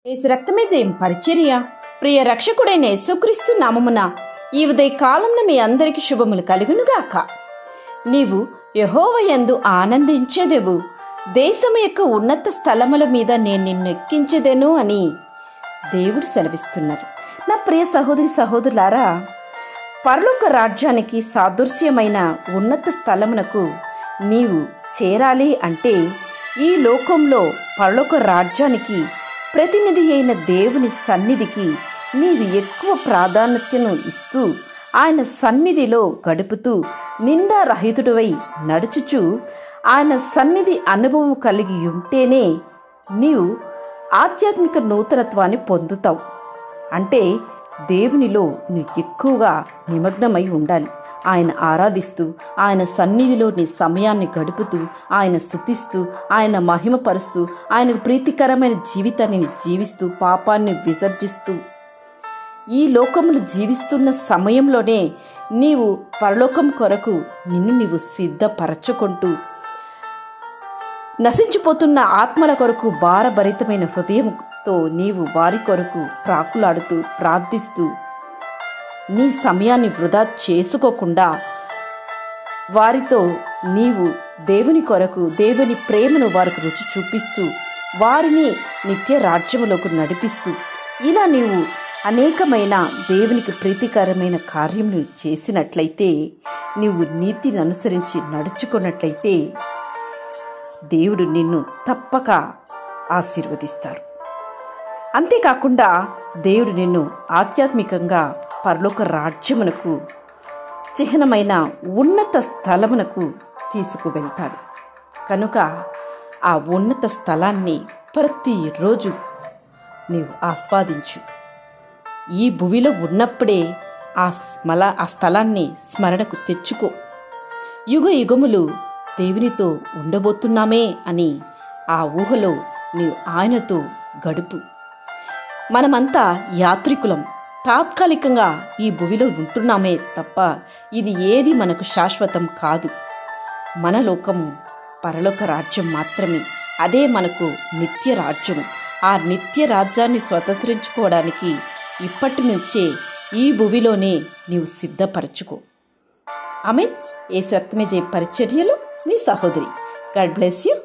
యేసు రక్తమే జయం పరిచర్య. ప్రియ రక్షకుడైన యేసుక్రీస్తు నామమున ఈ ఉదయ కాలంలో మీ అందరికి శుభములు కలుగునుగాక. నీవు యెహోవాయందు ఆనందించెదవు, దేశము యొక్క ఉన్నత స్థలముల మీద నేను నిన్ను ఎక్కించెదను అని దేవుడు సెలవిస్తున్నారు. నా ప్రియ సహోదరి సహోదరులారా, పరలోక రాజ్యానికి సాదృశ్యమైన ఉన్నత స్థలమునకు నీవు చేరాలి అంటే ఈ లోకంలో పరలోక రాజ్యానికి ప్రతినిధి అయిన దేవుని సన్నిధికి నీవు ఎక్కువ ప్రాధాన్యతను ఇస్తూ ఆయన సన్నిధిలో గడుపుతూ నిందారహితుడివై నడుచుచు ఆయన సన్నిధి అనుభవం కలిగి ఉంటేనే నీవు ఆధ్యాత్మిక నూతనత్వాన్ని పొందుతావు. అంటే దేవునిలో నువ్వు ఎక్కువగా నిమగ్నమై ఉండాలి. ఆయన ఆరాధిస్తూ ఆయన సన్నిధిలో నీ సమయాన్ని గడుపుతూ ఆయన స్తుతిస్తూ ఆయన మహిమపరుస్తూ ఆయనకు ప్రీతికరమైన జీవితాన్ని జీవిస్తూ పాపాన్ని విసర్జిస్తూ ఈ లోకములు జీవిస్తున్న సమయంలోనే నీవు పరలోకం కొరకు నిన్ను నీవు సిద్ధపరచుకుంటూ నశించిపోతున్న ఆత్మల కొరకు భారభరితమైన హృదయంతో నీవు వారి కొరకు ప్రాకులాడుతూ ప్రార్థిస్తూ నీ సమయాన్ని వృధా చేసుకోకుండా వారితో నీవు దేవుని కొరకు దేవుని ప్రేమను వారికి రుచి చూపిస్తూ వారిని నిత్య రాజ్యములోకి నడిపిస్తూ ఇలా నీవు అనేకమైన దేవునికి ప్రీతికరమైన కార్యములు చేసినట్లయితే, నీవు నీతిని అనుసరించి నడుచుకున్నట్లయితే దేవుడు నిన్ను తప్పక ఆశీర్వదిస్తారు. అంతేకాకుండా దేవుడు నిన్ను ఆధ్యాత్మికంగా పరలోక రాజ్యమునకు చిహ్నమైన ఉన్నత స్థలమునకు తీసుకువెళ్తాడు. కనుక ఆ ఉన్నత స్థలాన్ని ప్రతిరోజు నీవు ఆస్వాదించు. ఈ భూమిలో ఉన్నప్పుడే ఆ స్థలాన్ని స్మరణకు తెచ్చుకో. యుగ యుగములు దేవునితో ఉండబోతున్నామే అని ఆ ఊహలో నీవు ఆయనతో గడుపు. మనమంతా యాత్రికులం, తాత్కాలికంగా ఈ భూమిలో ఉంటున్నామే తప్ప ఇది ఏది మనకు శాశ్వతం కాదు. మన లోకము పరలోక రాజ్యం మాత్రమే. అదే మనకు నిత్య రాజ్యము. ఆ నిత్య రాజ్యాన్ని స్వతంత్రించుకోవడానికి ఇప్పటి నుంచే ఈ భూమిలోనే నీవు సిద్ధపరచుకో. ఆమేన్. యేసు రక్తమే జయ పరిచర్యలో నీ సహోదరి. God bless you.